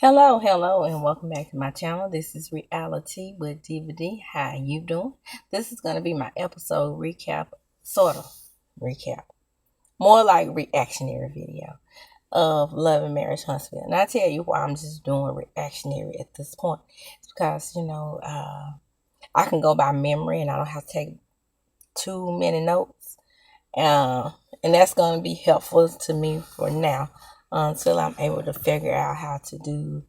Hello, and welcome back to my channel. This is Reality with DVD. How you doing? This is going to be my episode recap, sort of recap, more like reactionary video of Love and Marriage Huntsville. And I tell you why I'm just doing reactionary at this point. It's because, I can go by memory and I don't have to take too many notes. Uh, and that's going to be helpful to me for now until I'm able to figure out how to do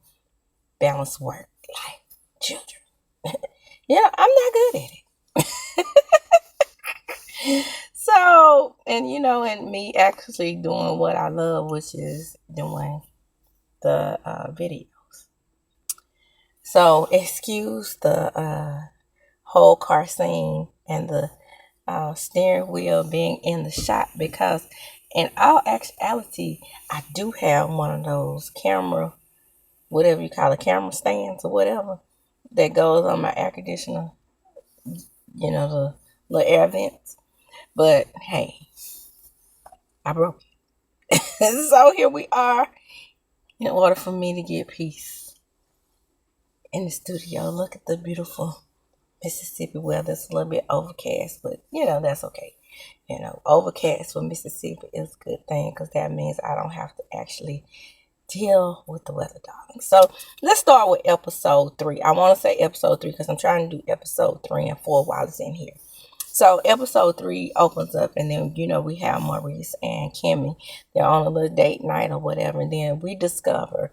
balance work, life, children. Yeah, I'm not good at it. So, and me actually doing what I love, which is doing the videos. So, excuse the whole car scene and the steering wheel being in the shot because, in all actuality, I do have one of those camera, whatever you call it, camera stands or whatever that goes on my air conditioner, the little air vents. But hey, I broke it. So here we are in order for me to get peace in the studio. Look at the beautiful Mississippi weather. It's a little bit overcast, but that's okay. Overcast for Mississippi is a good thing because that means I don't have to actually deal with the weather, darling. So let's start with episode 3. I want to say episode 3 because I'm trying to do episode 3 and 4 while it's in here. So episode 3 opens up, and then we have Maurice and Kimmy. They're on a little date night or whatever, and then we discover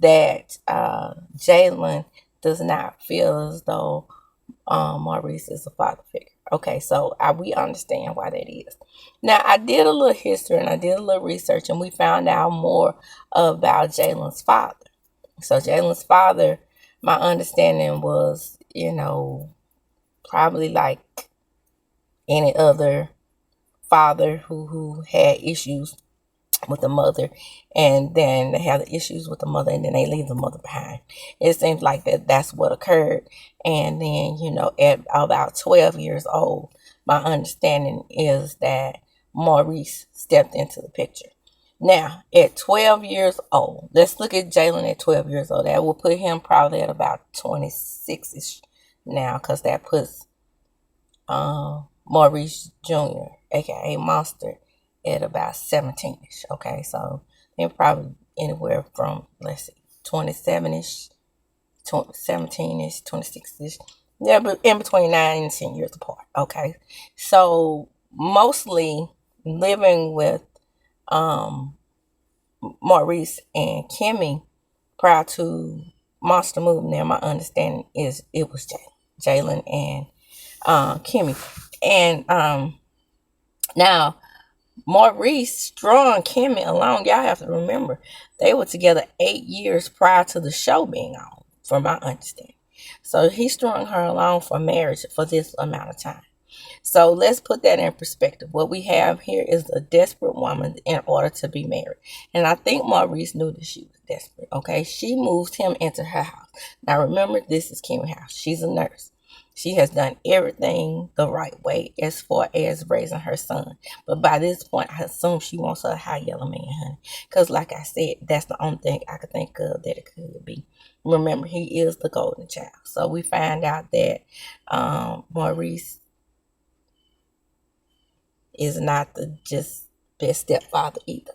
that Jalen does not feel as though Maurice is a father figure. Okay, so we understand why that is. Now, I did a little history and I did a little research, and we found out more about Jalen's father. So Jalen's father, my understanding was, probably like any other father who had issues with the mother, and then they have the issues with the mother, and then they leave the mother behind. It seems like that's what occurred. And then, at about 12 years old, my understanding is that Maurice stepped into the picture. Now, at 12 years old, let's look at Jalen at 12 years old. That will put him probably at about 26-ish now, because that puts Maurice Jr., aka Monster, at about 17-ish. Okay, so they're probably anywhere from, let's see, 27-ish, 17-ish, 26-ish. Yeah, but in between 9 and 10 years apart. Okay, so mostly living with Maurice and Kimmy prior to Monster moving there. My understanding is it was Jalen and Kimmy. And now Maurice strung Kimmy along. Y'all have to remember they were together 8 years prior to the show being on, from my understanding. So he strung her along for marriage for this amount of time. So let's put that in perspective. What we have here is a desperate woman in order to be married. And I think Maurice knew that she was desperate. Okay, she moved him into her house. Now remember, this is Kimmy's house. She's a nurse. She has done everything the right way as far as raising her son. But by this point, I assume she wants her high yellow man, honey. Because like I said, that's the only thing I could think of that it could be. Remember, he is the golden child. So we find out that Maurice is not the just best stepfather either.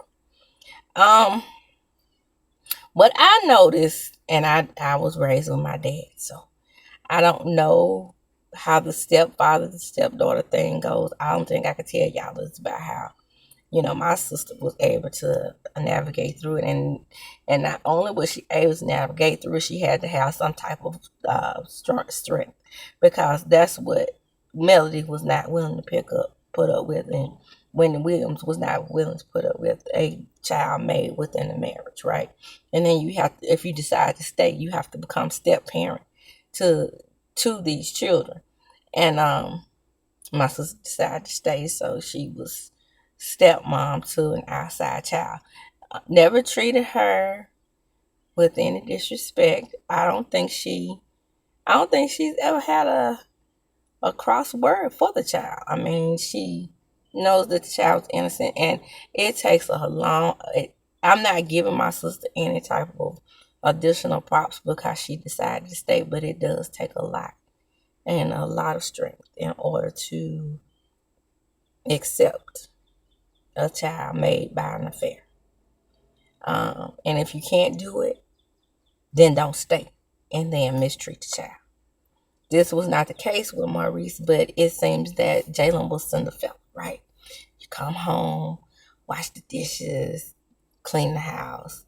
What I noticed, and I was raised with my dad, so I don't know how the stepfather, the stepdaughter thing goes. I don't think I could tell y'all this about how, my sister was able to navigate through it. And not only was she able to navigate through it, she had to have some type of strength, because that's what Melody was not willing to put up with, and Wendy Williams was not willing to put up with a child made within a marriage, right? And then you have to, if you decide to stay, you have to become step parent to these children. And my sister decided to stay, so she was stepmom to an outside child. Never treated her with any disrespect. I don't think she's ever had a cross word for the child. I mean, she knows that the child's innocent, and it takes a long. I'm not giving my sister any type of additional props because she decided to stay, but it does take a lot and a lot of strength in order to accept a child made by an affair. And if you can't do it, then don't stay and then mistreat the child. This was not the case with Maurice, but it seems that Jalen was Cinderella, right? You come home, wash the dishes, clean the house.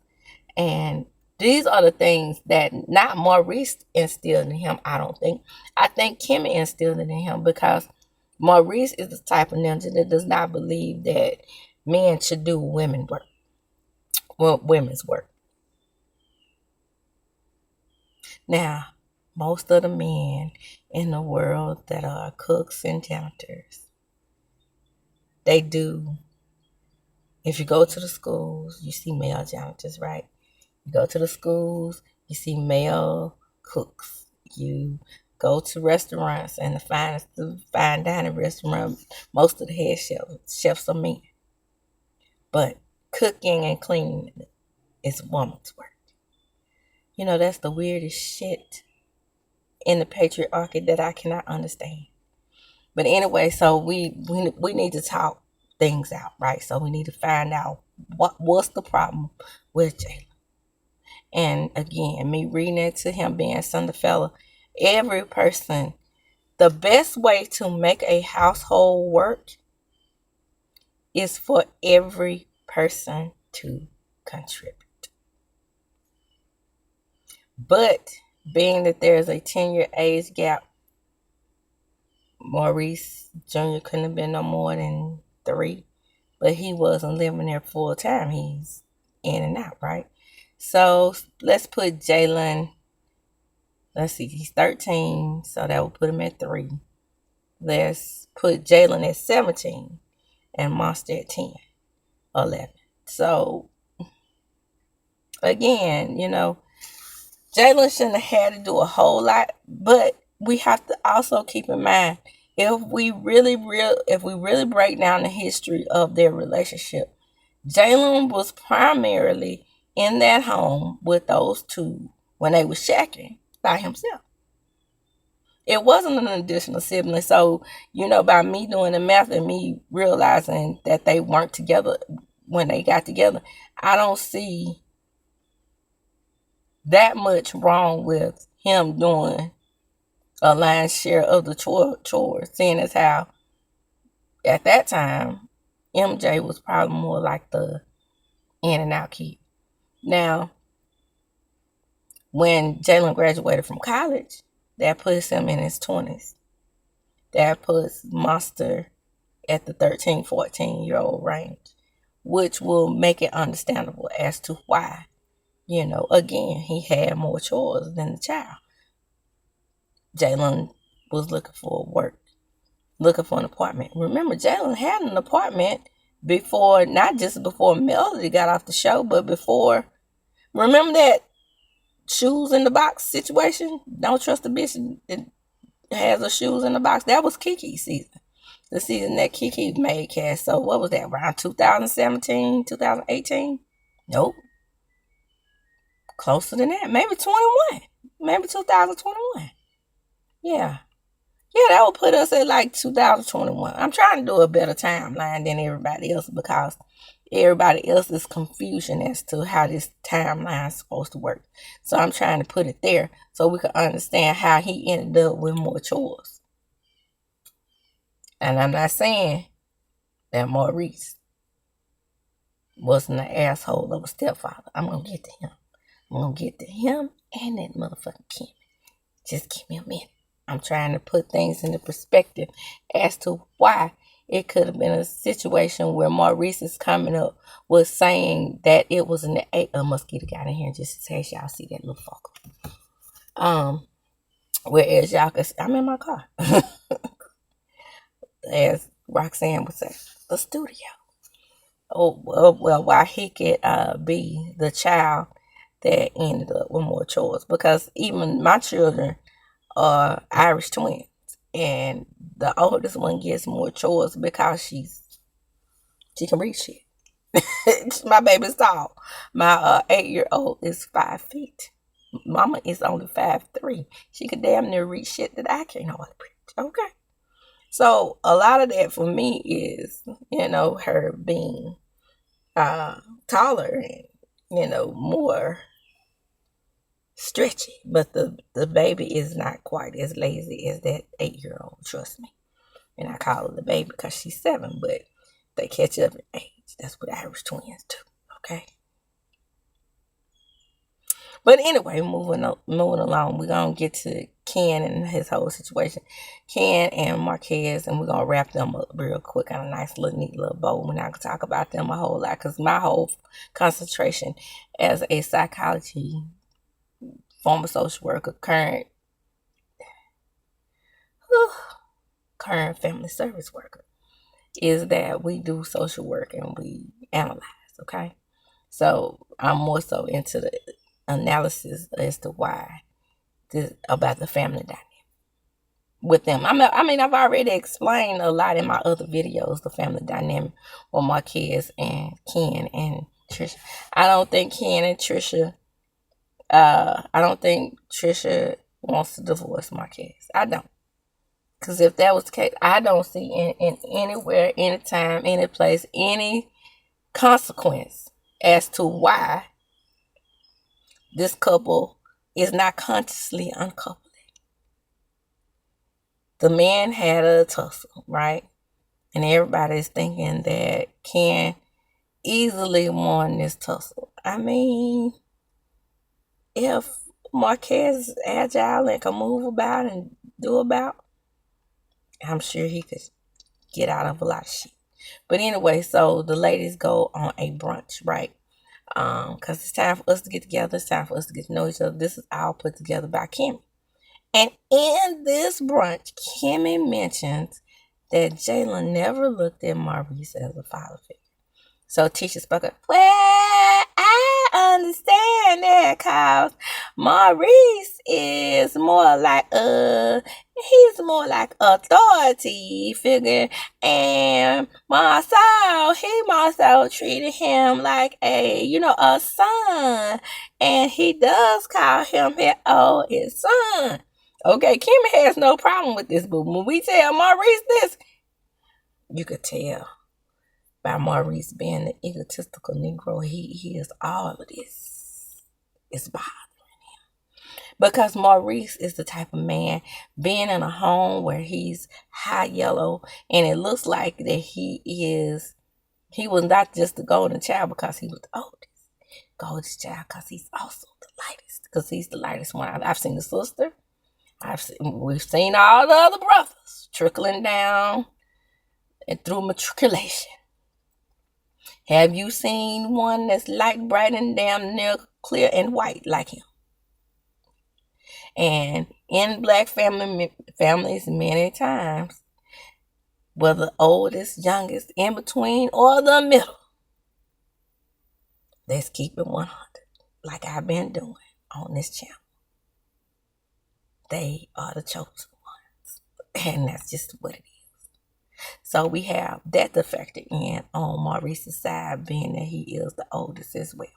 And these are the things that not Maurice instilled in him, I don't think. I think Kimmy instilled it in him because Maurice is the type of ninja that does not believe that men should do women's work. Now, most of the men in the world that are cooks and janitors, they do. If you go to the schools, you see male janitors, right? You go to the schools, you see male cooks. You go to restaurants, and the fine dining restaurant, most of the head chefs are men. But cooking and cleaning is woman's work. You know, that's the weirdest shit in the patriarchy that I cannot understand. But anyway, so we need to talk things out, right? So we need to find out what's the problem with Jalen. And again, me reading it to him being Cinderella, every person, the best way to make a household work is for every person to contribute. But being that there's a 10-year age gap, Maurice Jr. couldn't have been no more than 3, but he wasn't living there full time. He's in and out, right? So let's put Jalen, let's see, he's 13, so that will put him at 3. Let's put Jalen at 17 and Monster at 10, 11. So again, you know, Jalen shouldn't have had to do a whole lot, but we have to also keep in mind if we really break down the history of their relationship, Jalen was primarily in that home with those two when they were shacking by himself. It wasn't an additional sibling. So, you know, by me doing the math and me realizing that they weren't together when they got together, I don't see that much wrong with him doing a lion's share of the chores, seeing as how at that time MJ was probably more like the in and out kid. Now, when Jalen graduated from college, that puts him in his 20s. That puts Monster at the 13, 14-year-old range, which will make it understandable as to why, you know, again, he had more chores than the child. Jalen was looking for work, looking for an apartment. Remember, Jalen had an apartment before, not just before Melody got off the show, but before. Remember that shoes in the box situation? Don't trust a bitch that has her shoes in the box. That was Kiki's season. The season that Kiki made cast. So what was that, around 2017, 2018? Nope. Closer than that. Maybe 21. Maybe 2021. Yeah. Yeah, that would put us at like 2021. I'm trying to do a better timeline than everybody else because everybody else's confusion as to how this timeline is supposed to work. So I'm trying to put it there so we can understand how he ended up with more chores. And I'm not saying that Maurice wasn't an asshole of a stepfather. I'm going to get to him. I'm going to get to him and that motherfucking Kim. Just give me a minute. I'm trying to put things into perspective as to why it could have been a situation where Maurice is coming up was saying that it was a mosquito got in here just in case y'all see that little fucker. Whereas y'all can, I'm in my car. As Roxanne would say, the studio. Oh, well, why he could be the child that ended up with more chores. Because even my children are Irish twins. And the oldest one gets more chores because she can read shit. My baby's tall. My 8-year-old is 5 feet. Mama is only 5'3". She could damn near read shit that I can't hardly preach. Okay. So a lot of that for me is, her being taller and, more stretchy. But the baby is not quite as lazy as that 8-year-old, trust me. And I call her the baby because she's 7, but they catch up in age. That's what Irish twins do. Okay. But anyway, moving along, we're going to get to Ken and his whole situation. Ken and Marquez, and we're going to wrap them up real quick on a nice little neat little bow. We're not going to talk about them a whole lot because my whole concentration as a psychology, former social worker, current family service worker, is that we do social work and we analyze, okay? So I'm more so into the analysis as to why about the family dynamic with them. I mean, I've already explained a lot in my other videos, the family dynamic with Marquez and Ken and Trisha. I don't think Trisha wants to divorce Marquez. I don't. Because if that was the case, I don't see in anywhere, anytime, any place, any consequence as to why this couple is not consciously uncoupling. The man had a tussle, right? And everybody's thinking that Ken easily won this tussle. I mean, if Marquez is agile and can move about and do about, I'm sure he could get out of a lot of shit. But anyway, so the ladies go on a brunch, right? Because it's time for us to get together. It's time for us to get to know each other. This is all put together by Kimmy. And in this brunch, Kimmy mentions that Jalen never looked at Maurice as a father figure. So Tisha spoke up, well, I understand that because Maurice is more like he's more like authority figure, and Marcel, he Marcel treated him like a son, and he does call him his son. Okay, Kimmy has no problem with this, but when we tell Maurice this, you could tell by Maurice being the egotistical Negro, he is all of this. It's bothering him. Because Maurice is the type of man being in a home where he's high yellow, and it looks like that he was not just the golden child because he was the oldest. Golden child because he's also the lightest. Because he's the lightest one. I've seen the sister. We've seen all the other brothers trickling down and through matriculation. Have you seen one that's light, bright, and damn near clear and white like him? And in black families, many times, whether oldest, youngest, in between, or the middle, let's keep it 100, like I've been doing on this channel. They are the chosen ones, and that's just what it is. So we have that to factor in on Maurice's side, being that he is the oldest as well.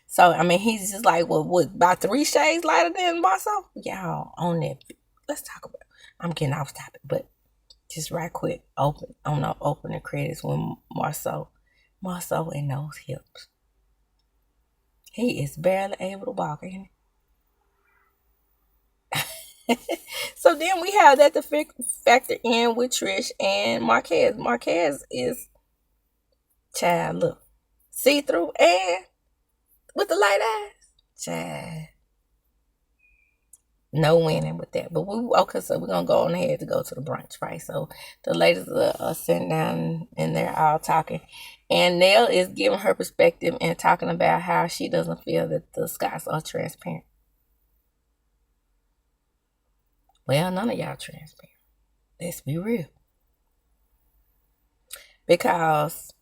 So, I mean, he's just like, well, what, about 3 shades lighter than Marceau? Y'all, on that, let's talk about it. I'm getting off topic, but just right quick, opening credits when Marceau in those hips. He is barely able to walk, ain't he? So then we have that to factor in with Trish and Marquez. Marquez is, child, look, see-through and with the light eyes. Child. No winning with that. But so we're going to go on ahead to go to the brunch, right? So the ladies are sitting down and they're all talking. And Nell is giving her perspective and talking about how she doesn't feel that the Scots are transparent. Well, none of y'all transparent. Let's be real. Because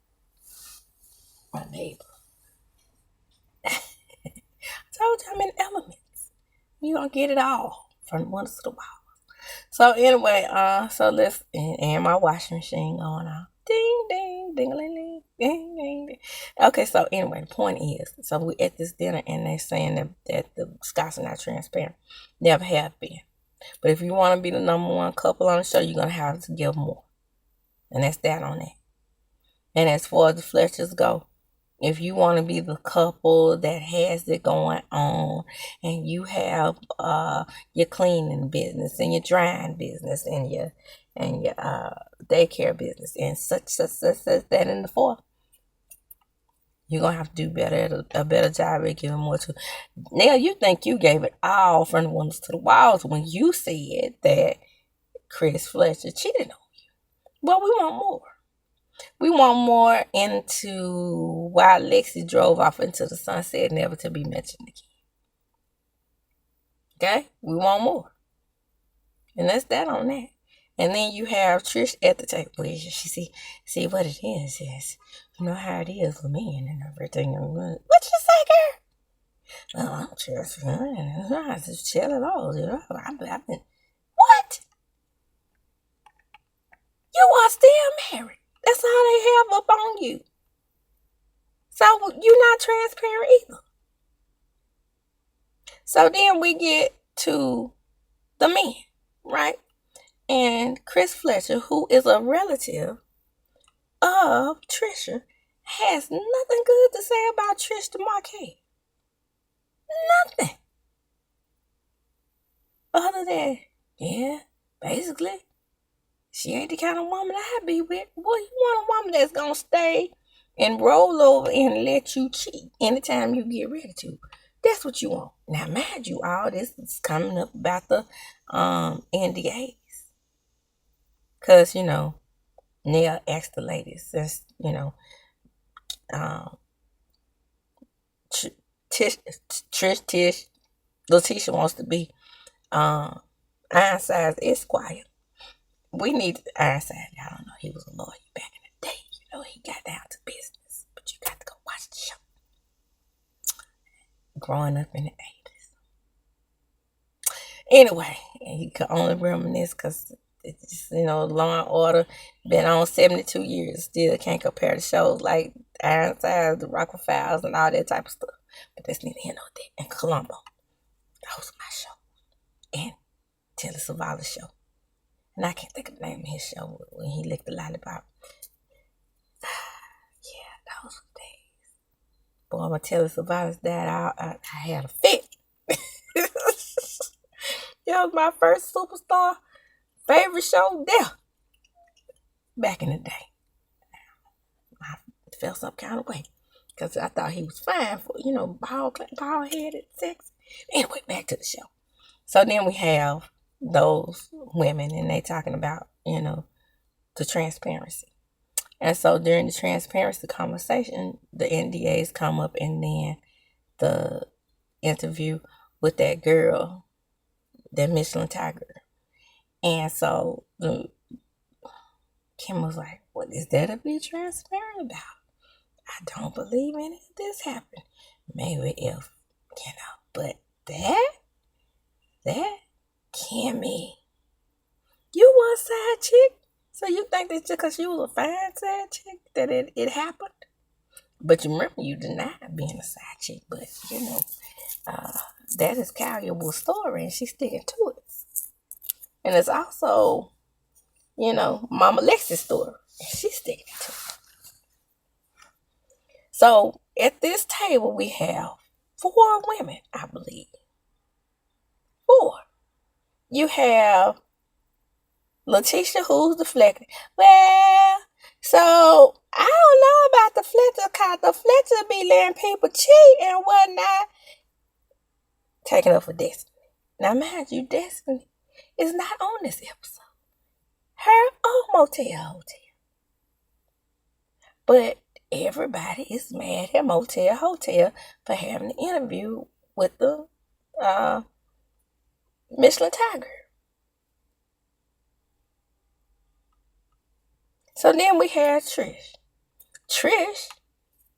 my neighbor. I told you I'm in elements. You're going to get it all from one to the wall. So anyway, so let's, and my washing machine going on. Ding, ding, ding-a-ling-ling. Okay, so anyway, the point is, so we at this dinner and they're saying that the Scots are not transparent. Never have been. But if you want to be the number one couple on the show, you're going to have to give more. And that's that on that. And as far as the Fletchers go, if you want to be the couple that has it going on, and you have your cleaning business and your drying business and your daycare business and such that in the fourth, you're gonna have to do better at a better job at giving more to. Now you think you gave it all from the windows to the walls when you said that Chris Fletcher cheated on you. Well, we want more. We want more into why Lexi drove off into the sunset, never to be mentioned again. Okay? We want more. And that's that on that. And then you have Trish at the table. Well, she see what it is. You know how it is for men and everything. What you say, girl? Oh, I'm just, I just chill it all. You know, I've been, what? You are still married. That's all they have up on you. So you're not transparent either. So then we get to the men, right? And Chris Fletcher, who is a relative of Trisha, has nothing good to say about Trish to Marquez. Nothing. Other than, yeah, basically, she ain't the kind of woman I'd be with. Boy, you want a woman that's gonna stay and roll over and let you cheat anytime you get ready to. That's what you want. Now, mind you, all this is coming up about the NDAs. Because, you know, Neil asked the ladies, since, you know, Tish, Letitia wants to be Ironside's Esquire. We need Ironside. I don't know. He was a lawyer back in the day. You know, he got down to business. But you got to go watch the show. Growing up in the 80s. Anyway, he could only reminisce because, you know, Law and Order been on 72 years. Still can't compare the shows like Ironside, the Rockford Files, and all that type of stuff. But that's neither here nor there. And Columbo. That was my show. And Telly Savalas' show. And I can't think of the name of his show when he licked the lollipop. Yeah, those were days. Boy, when Telly Savalas died, I had a fit. That was my first superstar favorite show there. Back in the day. I felt some kind of way. Because I thought he was fine for, you know, bald-headed, sexy. Anyway, back to the show. So then we have those women, and they talking about, you know, the transparency. And so during the transparency conversation, the NDAs come up, and then the interview with that girl, that Michelin Tiger. And so Kim was like, what is there to be transparent about? I don't believe any of this happened. Maybe if, you know, but that Kimmy, you was a side chick? So you think that just because you was a fine side chick that it happened? But you remember you denied being a side chick, but you know, that is Calliable's story and she's sticking to it. And it's also, you know, Mama Lexi's story and she's sticking to it. So at this table we have 4 women, I believe. 4. You have Letitia, who's deflecting. Well, so I don't know about the Fletcher, because the Fletcher be letting people cheat and whatnot. Taking up for Destiny. Now, mind you, Destiny is not on this episode. Her or Motel Hotel. But everybody is mad at Motel Hotel for having an interview with the Michelin Tiger. So then we have Trish. Trish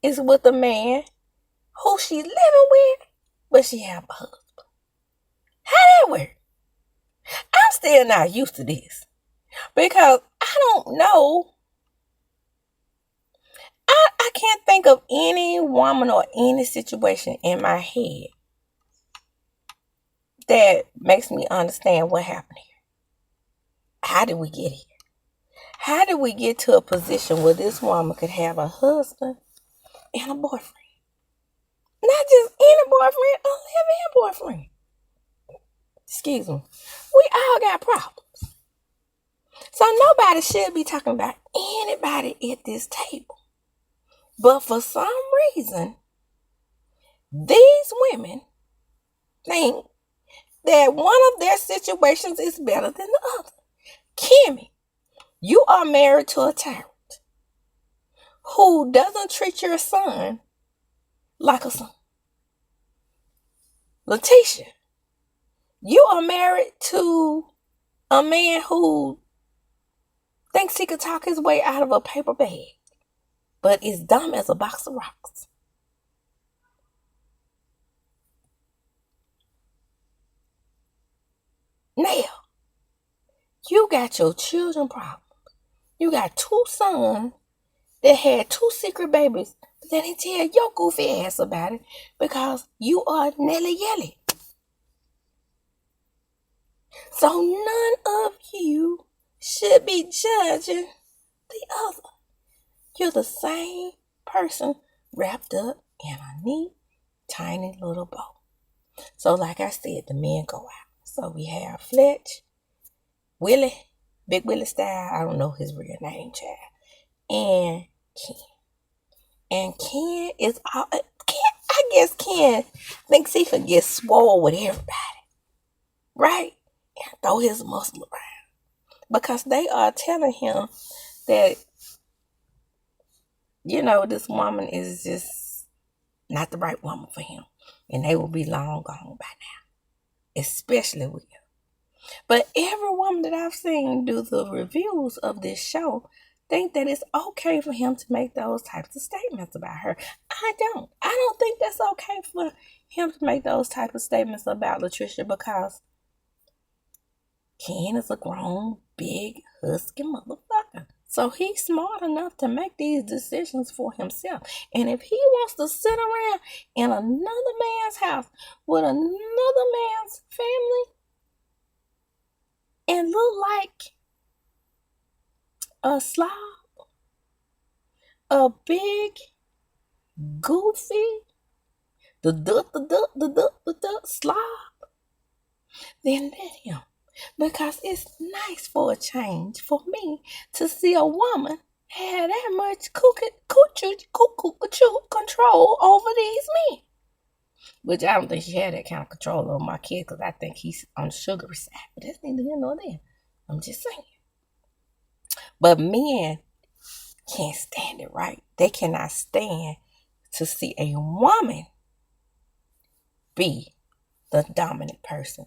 is with a man who she's living with, but she have a husband. How that work? I'm still not used to this. Because I don't I can't think of any woman or any situation in my head that makes me understand what happened here. How did we get here? How did we get to a position where this woman could have a husband and a boyfriend? Not just any boyfriend, a living boyfriend. Excuse me. We all got problems. So nobody should be talking about anybody at this table. But for some reason, these women think that one of their situations is better than the other. Kimmy, you are married to a tyrant who doesn't treat your son like a son. Letitia, you are married to a man who thinks he could talk his way out of a paper bag, but is dumb as a box of rocks. Now, you got your children problems. You got 2 sons that had 2 secret babies, but they didn't tell your goofy ass about it because you are Nelly Yelly. So none of you should be judging the other. You're the same person wrapped up in a neat, tiny little bow. So like I said, the men go out. So we have Fletch, Willie, Big Willie style, I don't know his real name, child, and Ken. And Ken is all, I guess Ken thinks he could get swole with everybody, right? And throw his muscle around. Because they are telling him that, this woman is just not the right woman for him. And they will be long gone by now. Especially Will. But every woman that I've seen do the reviews of this show think that it's okay for him to make those types of statements about her. I don't think that's okay for him to make those types of statements about Latricia because Ken is a grown, big, husky motherfucker. So he's smart enough to make these decisions for himself. And if he wants to sit around in another man's house with another man's family and look like a slob, a big, goofy, the slob, then let him. Because it's nice for a change for me to see a woman have that much control over these men. Which I don't think she had that kind of control over my kid because I think he's on the sugary side. But that's neither here nor there. I'm just saying. But men can't stand it, right? They cannot stand to see a woman be the dominant person.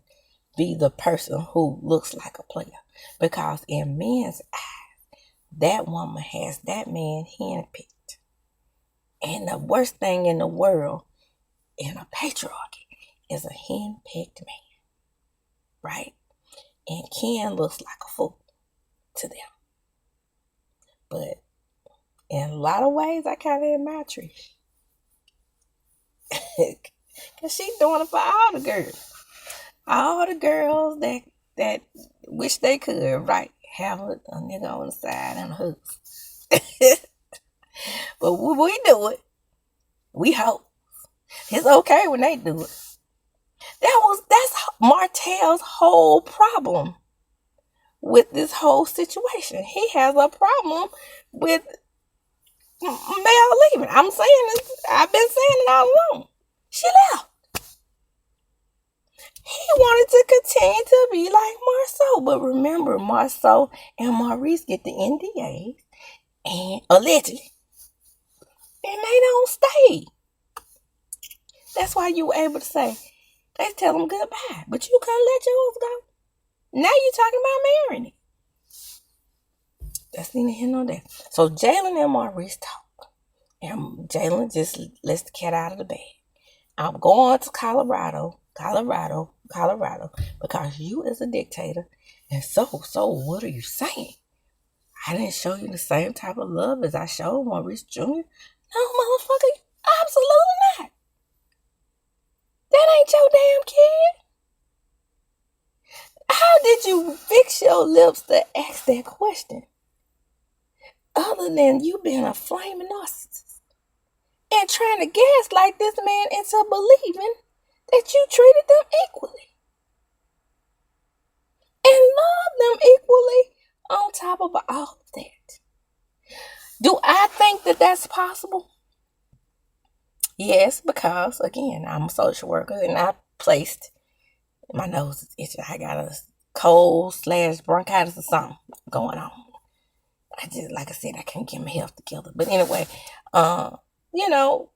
Be the person who looks like a player. Because in men's eyes, that woman has that man handpicked. And the worst thing in the world in a patriarchy is a handpicked man. Right? And Ken looks like a fool to them. But in a lot of ways, I kind of admire TRISH. Because she's doing it for all the girls. All the girls that wish they could, right, have a nigga on the side and a husband. But when we do it, we hope. It's okay when they do it. That's Martell's whole problem with this whole situation. He has a problem with Mel leaving. I'm saying this. I've been saying it all along. She left. He wanted to continue to be like Marceau. But remember, Marceau and Maurice get the NDAs and allegedly. And they don't stay. That's why you were able to say, they tell them goodbye. But you couldn't let yours go. Now you're talking about marrying it. That's neither here nor there. So Jalen and Maurice talk. And Jalen just lets the cat out of the bag. I'm going to Colorado, because you is a dictator. And so what are you saying? I didn't show you the same type of love as I showed Maurice Jr. No, motherfucker, absolutely not. That ain't your damn kid. How did you fix your lips to ask that question? Other than you being a flaming narcissist and trying to gaslight this man into believing that you treated them equally and love them equally on top of all of that. Do I think that that's possible? Yes, because again, I'm a social worker and I placed my nose is itching. I got a cold / bronchitis or something going on. I just, like I said, I can't get my health together. But anyway, you know,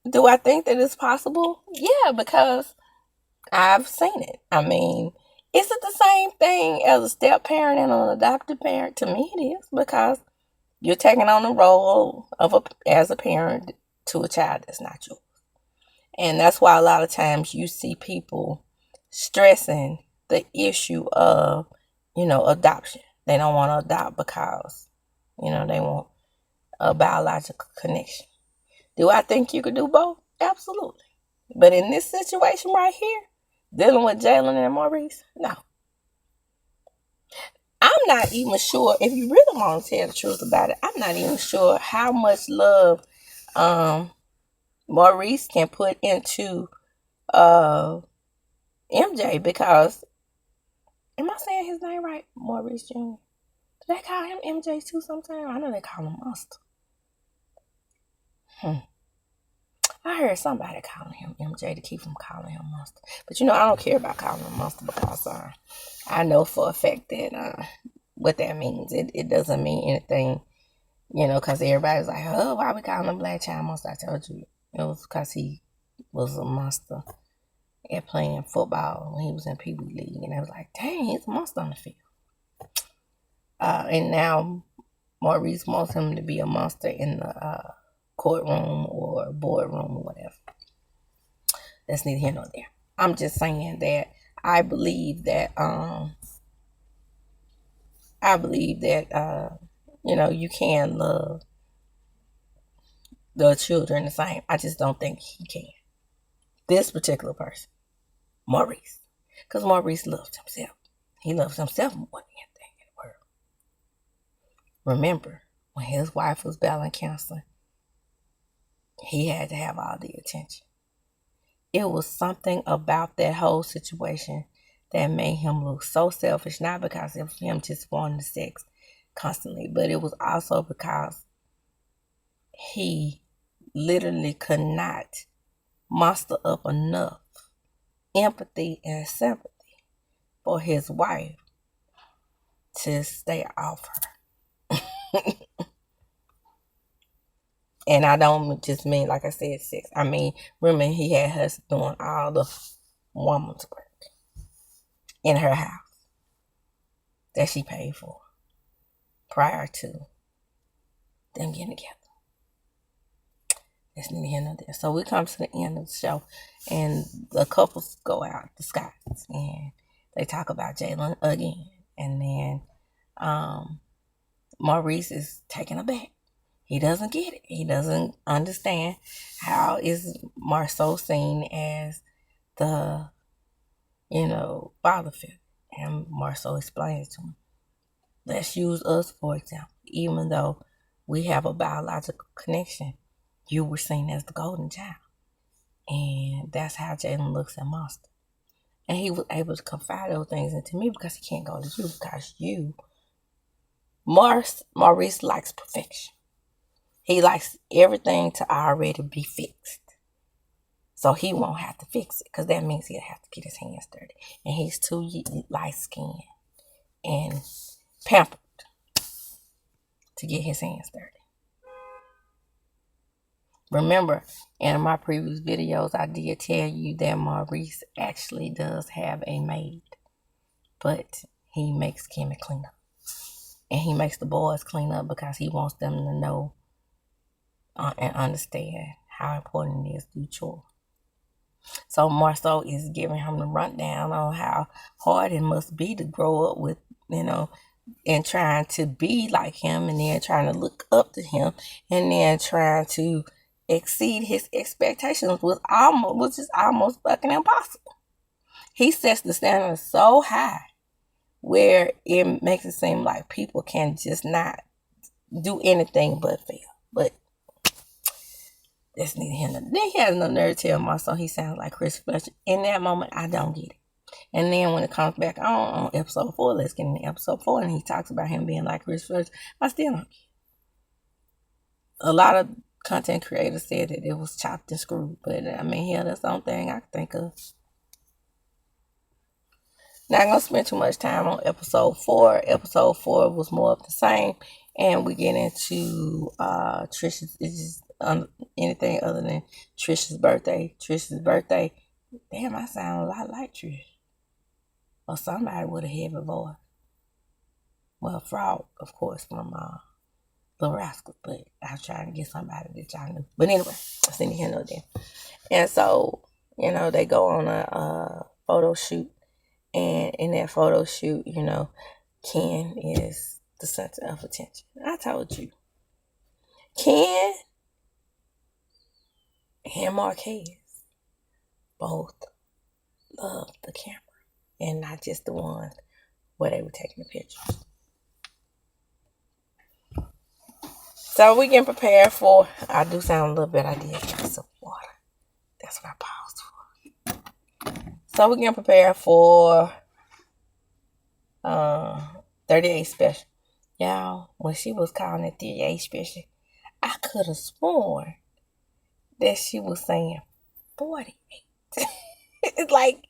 do I think that it's possible? Yeah, because I've seen it. I mean, is it the same thing as a step parent and an adopted parent? To me, it is, because you're taking on the role of as a parent to a child that's not yours. And that's why a lot of times you see people stressing the issue of, adoption. They don't want to adopt because, they want a biological connection. Do I think you could do both? Absolutely. But in this situation right here, dealing with Jalen and Maurice, no. I'm not even sure, if you really want to tell the truth about it, I'm not even sure how much love Maurice can put into MJ, because, am I saying his name right? Maurice Jr. Do they call him MJ too sometimes? I know they call him Monster. I heard somebody calling him MJ to keep from calling him Monster. But I don't care about calling him Monster, because I know for a fact that what that means. It doesn't mean anything, because everybody's like, oh, why we calling him Black Child Monster? I told you it was because he was a monster at playing football when he was in Pee Wee League. And I was like, dang, he's a monster on the field. And now Maurice wants him to be a monster in the courtroom or boardroom or whatever. That's neither here nor there. I'm just saying that I believe that you can love the children the same. I just don't think he can. This particular person, Maurice, because Maurice loves himself. He loves himself more than anything in the world. Remember, when his wife was battling cancer, he had to have all the attention. It was something about that whole situation that made him look so selfish, not because of him just wanting sex constantly, but it was also because he literally could not muster up enough empathy and sympathy for his wife to stay off her. And I don't just mean, like I said, sex. I mean, remember, he had her doing all the woman's work in her house that she paid for prior to them getting together. That's neither here nor there. So we come to the end of the show, and the couples go out the skies, and they talk about Jalen again. And then Maurice is taken aback. He doesn't get it. He doesn't understand how is Marceau seen as the, father figure. And Marceau explains to him, let's use us, for example. Even though we have a biological connection, you were seen as the golden child. And that's how Jalen looks at Monster. And he was able to confide those things into me because he can't go to you, because Maurice likes perfection. He likes everything to already be fixed. So he won't have to fix it, because that means he'll have to get his hands dirty. And he's too light-skinned and pampered to get his hands dirty. Remember, in my previous videos, I did tell you that Maurice actually does have a maid, but he makes Kimmy clean up. And he makes the boys clean up because he wants them to know and understand how important it is to do chores. So Marceau is giving him the rundown on how hard it must be to grow up with, and trying to be like him, and then trying to look up to him, and then trying to exceed his expectations which is almost fucking impossible. He sets the standard so high where it makes it seem like people can just not do anything but fail. But that's neither here nor there. Then he has no nerve to tell my son he sounds like Chris Fletcher. In that moment, I don't get it. And then when it comes back on episode 4, let's get into episode 4, and he talks about him being like Chris Fletcher, I still don't get it. A lot of content creators said that it was chopped and screwed, but I mean, hell, that's the only thing I can think of. Not gonna spend too much time on episode 4. Episode 4 was more of the same, and we get into Trish's anything other than Trish's birthday. Trish's birthday. Damn, I sound a lot like Trish. Or somebody with a heavy voice. Well, Frog, of course, from The Rascals, but I was trying to get somebody that y'all knew. But anyway, I seen here no there. And so, they go on a photo shoot, and in that photo shoot, Ken is the center of attention. I told you. Ken and Marquez both love the camera, and not just the ones where they were taking the pictures. So we getting prepared for, I do sound a little bit, I did drink some water. That's what I paused for. So we getting prepared for 38 special. Y'all, when she was calling it 38 special, I could have sworn that she was saying 48. It's like,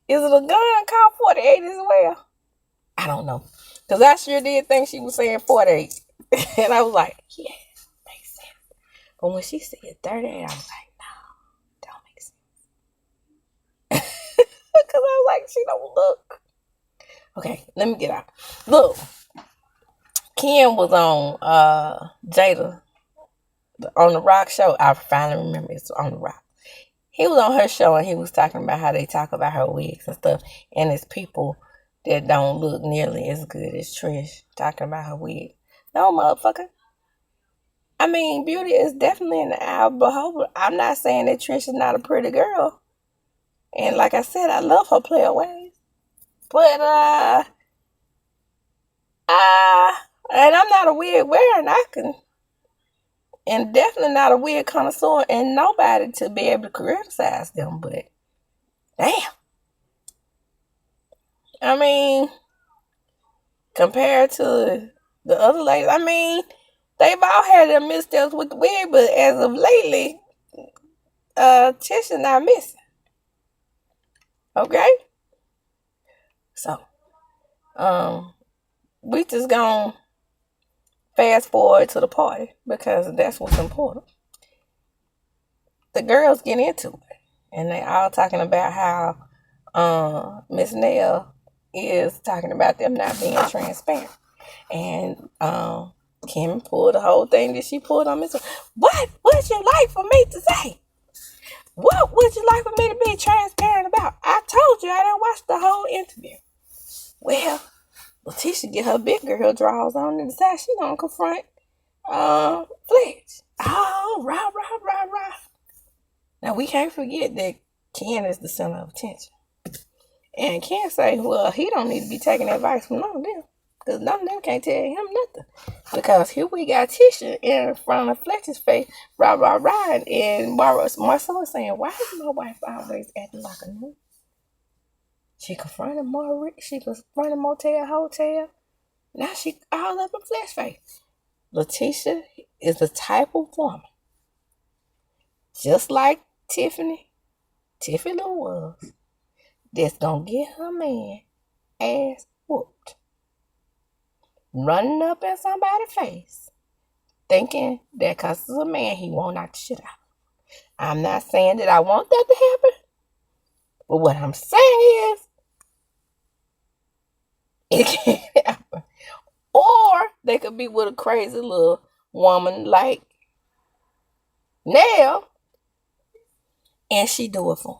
is it a gun called 48 as well? I don't know. Because I sure did think she was saying 48. And I was like, yeah, makes sense. But when she said 38, I was like, no, don't make sense. Because I was like, she don't look. Okay, let me get out. Look, Ken was on Jada, on the Rock show. I finally remember it's on the Rock. He was on her show, and he was talking about how they talk about her wigs and stuff. And it's people that don't look nearly as good as Trish talking about her wig. No, motherfucker. I mean, beauty is definitely in the eye of the beholder. I'm not saying that Trish is not a pretty girl. And like I said, I love her player ways. But, and I'm not a wig wearer, and definitely not a wig connoisseur, and nobody to be able to criticize them, but damn. I mean, compared to the other ladies, I mean, they've all had their missteps with the wig, but as of lately, Tish is not missing. Okay? So, we just gonna fast forward to the party because that's what's important. The girls get into it, and they all talking about how Miss Nell is talking about them not being transparent. And Kim pulled the whole thing that she pulled on Miss. What would you like for me to say? What would you like for me to be transparent about? I told you I didn't watch the whole interview. Well, Letitia get her big girl draws on and decide she gonna confront Fletch. Oh, rah. Now we can't forget that Ken is the center of attention. And Ken say, well, he don't need to be taking advice from none of them. Because none of them can't tell him nothing. Because here we got Tisha in front of Fletcher's face, rah, and Marcel is saying, why is my wife always acting like a noob? She confronted Motel Hotel. Now she all up in Fletcher's face. Letitia is the type of woman, just like Tiffany Lou was, that's gonna get her man ass whooped. Running up in somebody's face, thinking that because it's a man, he won't knock the shit out. I'm not saying that I want that to happen, but what I'm saying is, it can't happen. Or they could be with a crazy little woman like Nell, and she do it for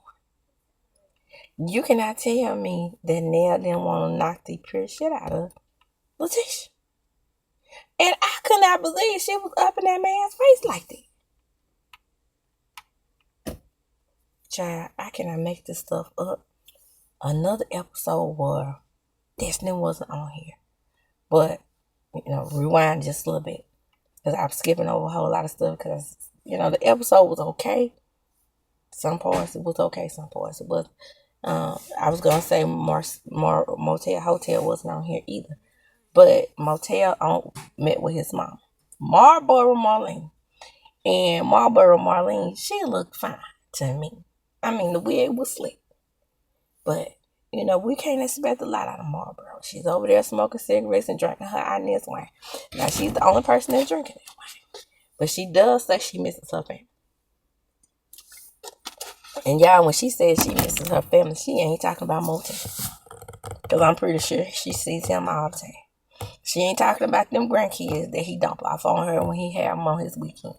him. You cannot tell me that Nell didn't want to knock the pure shit out of her. Letitia. And I could not believe she was up in that man's face like that. Child, I cannot make this stuff up. Another episode where Destiny wasn't on here. But, rewind just a little bit. Because I'm skipping over a whole lot of stuff. Because, the episode was okay. Some parts it was okay. Some parts it wasn't. I was going to say Motel Hotel wasn't on here either. But Motel met with his mom. Marlboro Marlene. And Marlboro Marlene, she looked fine to me. I mean, the wig was slick. But, we can't expect a lot out of Marlboro. She's over there smoking cigarettes and drinking her Inez wine. Now, she's the only person that's drinking that wine. But she does say she misses her family. And y'all, when she says she misses her family, she ain't talking about Motel. Because I'm pretty sure she sees him all the time. She ain't talking about them grandkids that he dumped off on her when he had them on his weekend.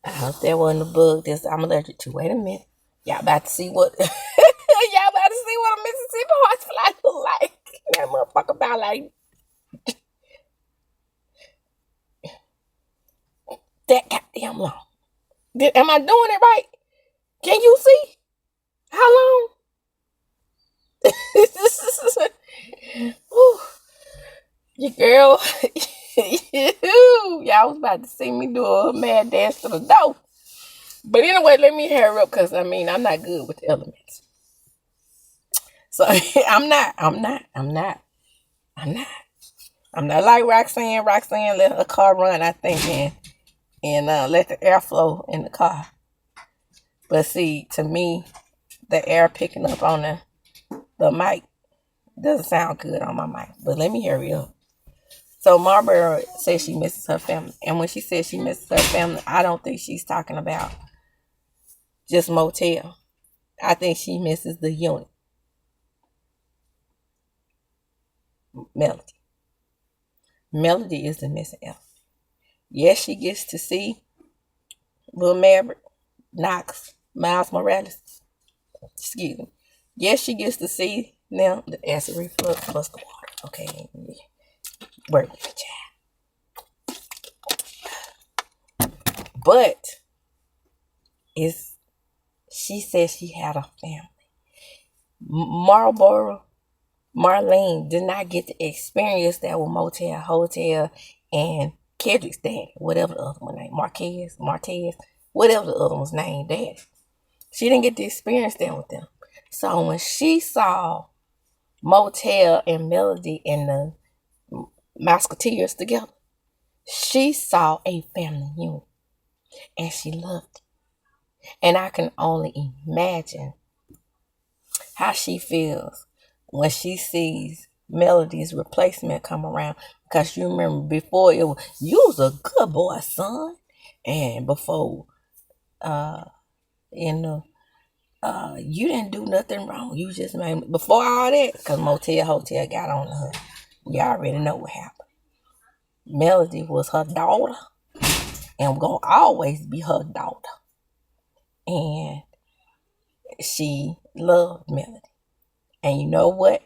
I hope that wasn't a bug that I'm allergic to. Wait a minute. Y'all about to see what... Y'all about to see what a Mississippi horsefly look like. That motherfucker about like... that goddamn long. Am I doing it right? Can you see? How long? Your girl... Y'all was about to see me do a mad dance to the door. But anyway, let me hurry up because, I'm not good with the elements. So, I'm not like Roxanne. Roxanne let her car run, I think, and let the air flow in the car. But see, to me, the air picking up on the mic doesn't sound good on my mic. But let me hurry up. So Marlboro says she misses her family. And when she says she misses her family, I don't think she's talking about just Motel. I think she misses the unit. Melody is the missing element. Yes, she gets to see Lil Maverick, Knox, Miles Morales. Excuse me. Yes, she gets to see them, the acid reflux plus the water. Okay. Work with the child. But she says she had a family. Marlene did not get to experience that with Motel, Hotel, and Kendrick's dad, whatever the other one name, Martez, whatever the other one's name, dad. She didn't get to experience that with them. So when she saw Motel and Melody and the Musketeers together, she saw a family unit. And she loved it. And I can only imagine how she feels when she sees Melody's replacement come around. Because you remember before you was a good boy, son. And before, you didn't do nothing wrong. You just made, before all that, because Motel Hotel got on her. You already know what happened. Melody was her daughter. And gonna always be her daughter. And she loved Melody. And you know what?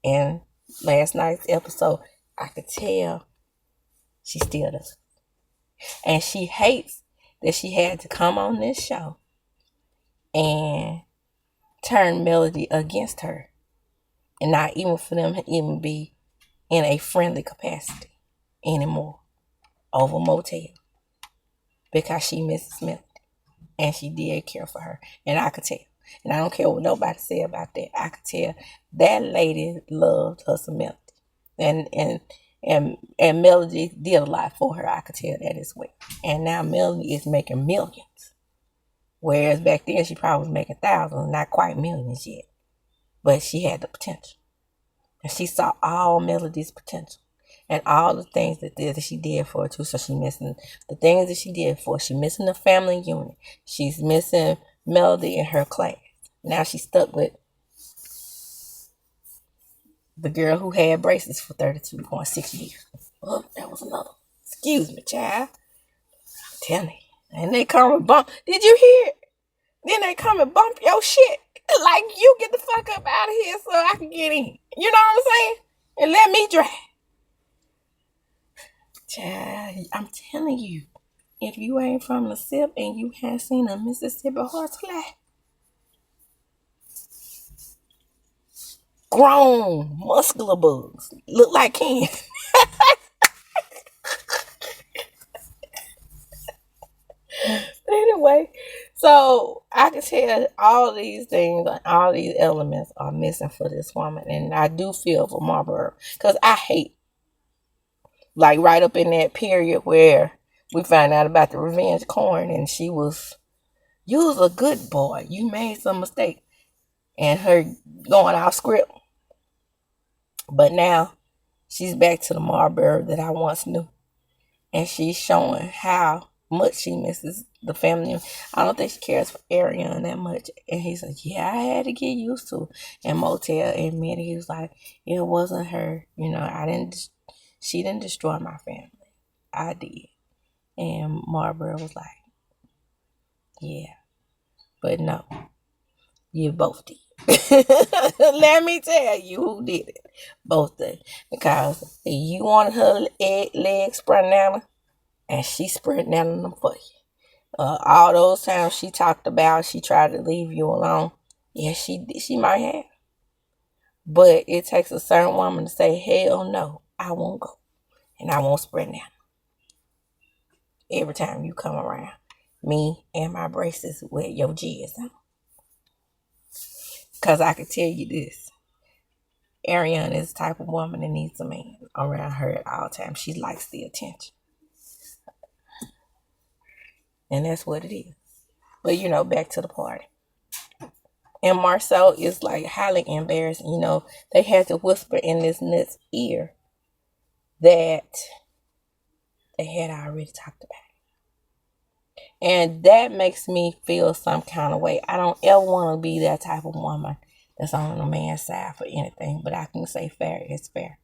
In last night's episode, I could tell she still does. And she hates that she had to come on this show and turn Melody against her. And not even for them to even be in a friendly capacity anymore over Motel. Because she misses Melody. And she did care for her. And I could tell. And I don't care what nobody said about that. I could tell that lady loved her some Melody. And Melody did a lot for her. I could tell that as well. And now Melody is making millions. Whereas back then she probably was making thousands, not quite millions yet. But she had the potential. And she saw all Melody's potential. And all the things that she did for her too. So she's missing the things that she did for her. She's missing the family unit. She's missing Melody in her class. Now she's stuck with the girl who had braces for 32.6 years. Oh, that was another. Excuse me, child. I'm telling you. And they come and bump. Did you hear it? Then they come and bump your shit. Like, you get the fuck up out of here so I can get in. You know what I'm saying? And let me drive. Child, I'm telling you, if you ain't from the SIP and you haven't seen a Mississippi horsefly, grown, muscular bugs, look like Ken. But anyway, so I can tell all these things, all these elements are missing for this woman. And I do feel for Marlboro because I hate, like, right up in that period where we found out about the revenge corn and you was a good boy. You made some mistake. And her going off script. But now she's back to the Marlboro that I once knew. And she's showing how much she misses the family. I don't think she cares for Ariane that much. And he's like, yeah, I had to get used to it. And Motel admitted, he was like, it wasn't her. She didn't destroy my family. I did. And Marlboro was like, yeah, but no, you both did. Let me tell you who did it. Both did. Because you wanted her legs sprung down, and she sprung down them for you. All those times she talked about she tried to leave you alone. Yeah, she might have. But it takes a certain woman to say, hell no, I won't go. And I won't sprint down. Every time you come around. Me and my braces with your jizz on. Because I can tell you this. Ariane is the type of woman that needs a man around her at all times. She likes the attention. And that's what it is. But, back to the party. And Marcel is like highly embarrassed. They had to whisper in this nut's ear that they had already talked about it. And that makes me feel some kind of way. I don't ever want to be that type of woman that's on a man's side for anything. But I can say fair is fair.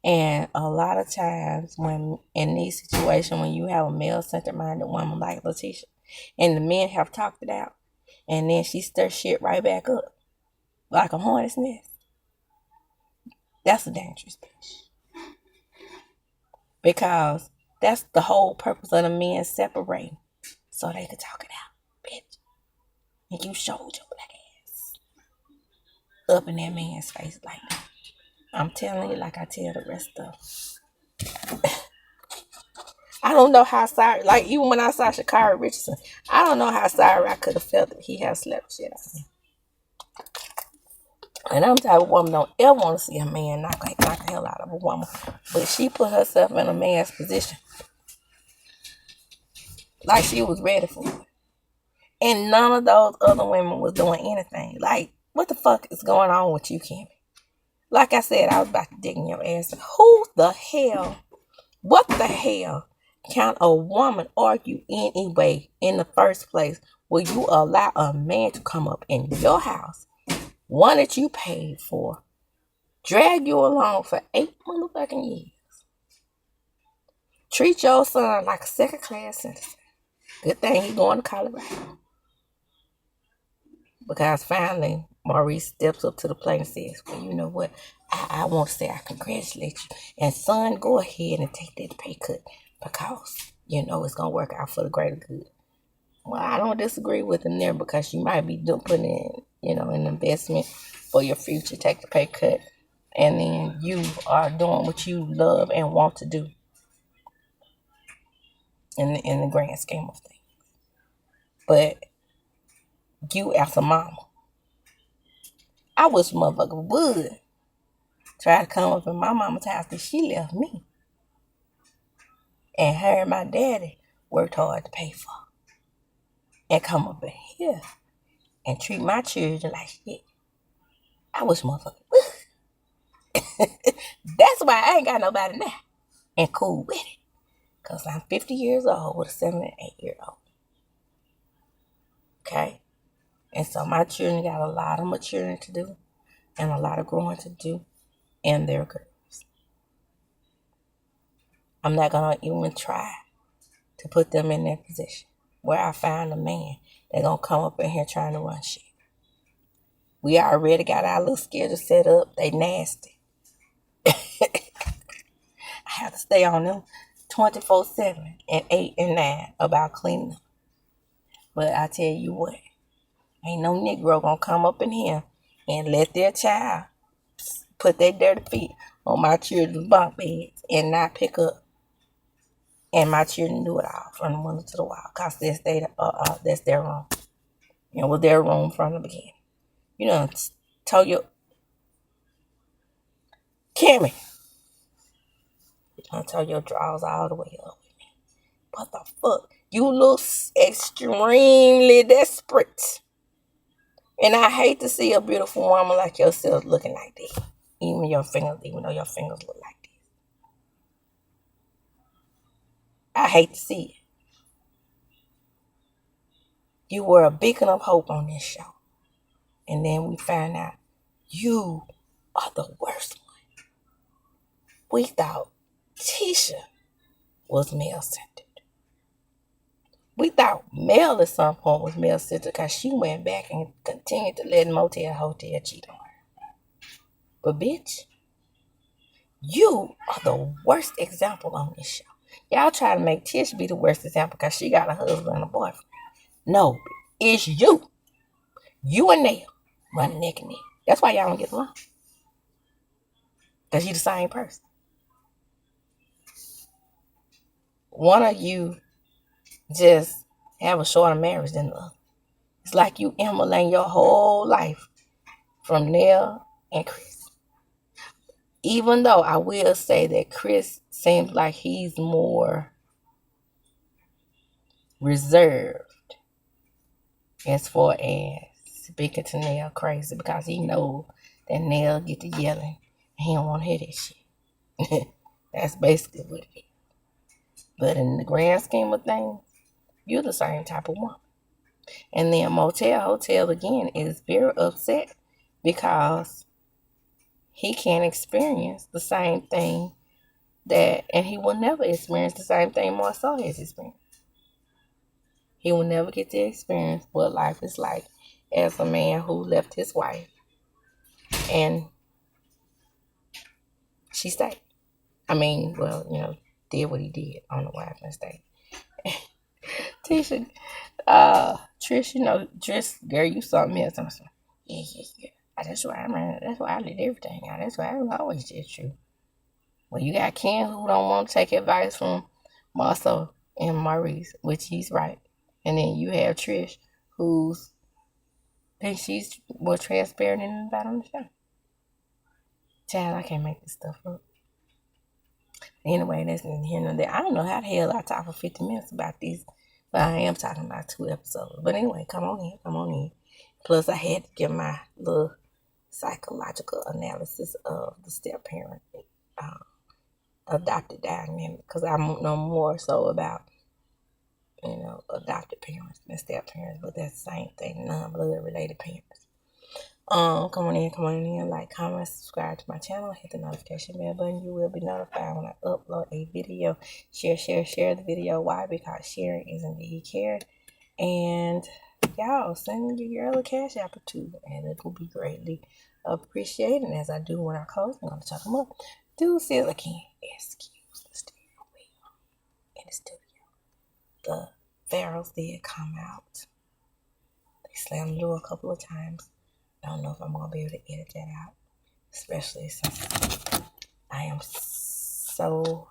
And a lot of times when in these situations, when you have a male-centered minded woman like Letitia, and the men have talked it out, and then she stirs shit right back up like a hornet's nest, that's a dangerous bitch. Because that's the whole purpose of the men separating, so they could talk it out, bitch. And you showed your black ass up in that man's face like that. I'm telling you, like I tell the rest of them. I don't know how sorry, like even when I saw Sha'Carri Richardson, I don't know how sorry I could have felt that he had slept shit out of me. And I'm the type of woman don't ever want to see a man knock the hell out of a woman. But she put herself in a man's position. Like she was ready for it. And none of those other women was doing anything. Like, what the fuck is going on with you, Kimmy? Like I said, I was about to dig in your ass. Who the hell, what the hell can a woman argue anyway in the first place? Will you allow a man to come up in your house, one that you paid for, drag you along for 8 motherfucking years, treat your son like a second-class citizen? Good thing he's going to Colorado. Because finally, Maurice steps up to the plate and says, well, you know what? I want to say I congratulate you. And son, go ahead and take that pay cut because, it's going to work out for the greater good. Well, I don't disagree with him there because you might be putting in, an investment for your future. Take the pay cut. And then you are doing what you love and want to do in the grand scheme of things. But you as a mama, I wish motherfucker would try to come up in my mama's house that she left me. And her and my daddy worked hard to pay for. And come up in here and treat my children like shit. I wish motherfucker would. That's why I ain't got nobody now. And cool with it. Because I'm 50 years old with a 7 and 8-year-old. Okay? And so my children got a lot of maturing to do. And a lot of growing to do. And they're girls. I'm not going to even try to put them in that position where I find a man that's going to come up in here trying to run shit. We already got our little schedule set up. They nasty. I have to stay on them 24/7 and 8 and 9 about cleaning up. But I tell you what, ain't no Negro gonna come up in here and let their child put their dirty feet on my children's bunk beds and not pick up, and my children do it all from the window to the wall, cause that's their room. You know, was their room from the beginning. You know, told your Kimmy, I told your drawers all the way up. What the fuck? You look extremely desperate. And I hate to see a beautiful woman like yourself looking like this. Even though your fingers look like this. I hate to see it. You were a beacon of hope on this show. And then we find out you are the worst one. We thought Tisha was male-centered. We thought Mel at some point was male-centered because she went back and continued to let Motel Hotel cheat on her. But bitch, you are the worst example on this show. Y'all try to make Tish be the worst example because she got a husband and a boyfriend. No, it's you. You and Neil running neck and neck. That's why y'all don't get along. Because you the same person. One of you just have a shorter marriage than the other. It's like you immolating your whole life from Neil and Chris. Even though I will say that Chris seems like he's more reserved as far as speaking to Neil crazy, because he knows that Neil get to yelling and he don't want to hear that shit. That's basically what it is. But in the grand scheme of things, you're the same type of woman. And then Motel Hotel again is very upset because he can't experience the same thing and he will never experience the same thing Marcel has experienced. He will never get to experience what life is like as a man who left his wife and she stayed. I mean, well, did what he did on the wife and stayed. Tisha, Trish, Trish, girl, you something else. I'm saying, yeah. That's why I did everything. That's why I always did true. Well, you got Ken who don't want to take advice from Marcel and Maurice, which he's right. And then you have Trish, who's thinks she's more transparent than anybody on the show. Child, I can't make this stuff up. Anyway, that's in here and there. I don't know how the hell I talk for 50 minutes about these, but I am talking about 2 episodes. But anyway, come on in. Plus, I had to give my little psychological analysis of the step-parent adopted dynamic, because I know more so about, adopted parents than step-parents, but that's the same thing, non-blood related parents. Come on in, like, comment, subscribe to my channel, hit the notification bell button. You will be notified when I upload a video. Share the video. Why? Because sharing is indeed caring. And y'all, send your girl a cash app or two, and it will be greatly appreciated. As I do when I close, I'm going to chuck them up. Do seal again. Excuse the steering wheel in the studio. The Pharaohs did come out. They slammed the door a couple of times. I don't know if I'm going to be able to edit that out, especially since I am so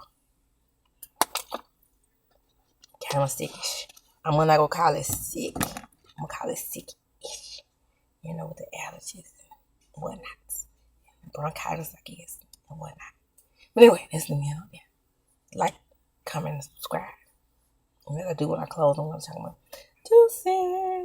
kind of sickish. I'm not going to call it sick. I'm going to call it sick-ish, with the allergies and whatnot. Bronchitis, I guess, and whatnot. But anyway, that's the meal. Yeah. Like, comment, and subscribe. And as I do when I close, I'm going to talk about Deuces.